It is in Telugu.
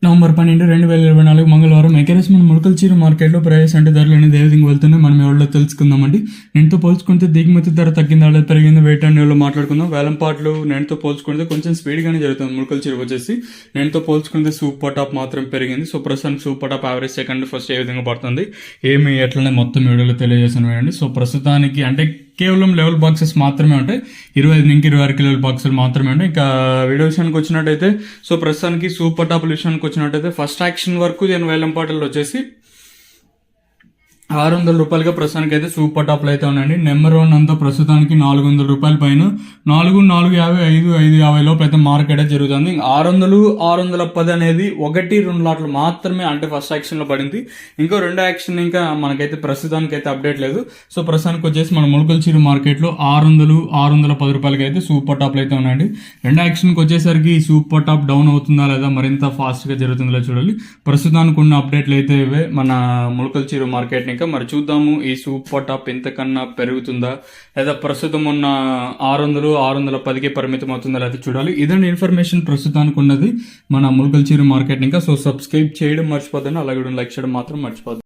నవంబర్ 12, 2024 మంగళవారం ఎకరేస్ మన ములకల్చీరు మార్కెట్లో ప్రైస్ అంటే ధరలు అనేది ఏ విధంగా వెళ్తున్నాయి మనం ఎవరిలో తెలుసుకుందామండి. నేనుతో పోల్చుకుంటే దిగుమతి ధర తగ్గిందా లేదా పెరిగింది వెయిట్ అండ్ ఎవరిలో మాట్లాడుకుందాం. వేలంపాట్లు నేనుతో పోల్చుకుంటే కొంచెం స్పీడ్గానే జరుగుతుంది. ములకల్చీరు వచ్చేసి నేనుతో పోల్చుకుంటే సూపర్ టాప్ మాత్రం పెరిగింది. సో ప్రస్తుతానికి super top average second first ఏ విధంగా పడుతుంది ఏమి ఎట్లనే మొత్తం వీడియోలో తెలియజేసాను వేయండి. సో ప్రస్తుతానికి అంటే కేవలం లెవెల్ బాక్సెస్ మాత్రమే ఉంటాయి. 25 నుంచి 26 కిలోల బాక్సులు మాత్రమే ఉంటాయి. ఇంకా వీడియో విషయానికి వచ్చినట్టయితే సో ప్రస్తుతానికి సూపర్ టాప్ విషయానికి వచ్చినట్టయితే ఫస్ట్ యాక్షన్ వరకు నేను వేలంపాటలు వచ్చేసి 600 రూపాయలుగా ప్రస్తుతానికి అయితే సూపర్ టాప్లో అయితే ఉన్నాయండి. నెంబర్ 1 అంతా ప్రస్తుతానికి 400 రూపాయల పైన 450, 550 లోపు అయితే మార్కెట్ అయితే జరుగుతుంది. 600, 610 అనేది 1-2 లాట్లు మాత్రమే అంటే ఫస్ట్ యాక్షన్ లో పడింది. ఇంకో 2 యాక్షన్ ఇంకా మనకైతే ప్రస్తుతానికి అయితే అప్డేట్ లేదు. సో ప్రస్తుతానికి వచ్చేసి మన ములకల్చీరు మార్కెట్ లో 600, 610 రూపాయలకి అయితే సూపర్ టాప్లు అయితే ఉన్నాయండి. 2 యాక్షన్కి వచ్చేసరికి సూపర్ టాప్ డౌన్ అవుతుందా లేదా మరింత ఫాస్ట్ గా జరుగుతుందో చూడాలి. ప్రస్తుతానికి ఉన్న అప్డేట్లు అయితే ఇవే మన ములకల్చీరు మార్కెట్. ఇంకా మరి చూద్దాము ఈ సూపర్ టాప్ ఎంతకన్నా పెరుగుతుందా లేదా ప్రస్తుతం ఉన్న 600, 610కి పరిమితం అవుతుందా లేదా చూడాలి. ఇదండి ఇన్ఫర్మేషన్ ప్రస్తుతానికి ఉన్నది మన ములకల్చీరు మార్కెట్. ఇంకా సో సబ్స్క్రైబ్ చేయడం మర్చిపోద్దండి, అలాగే లైక్ చేయడం మాత్రం మర్చిపోద్దు.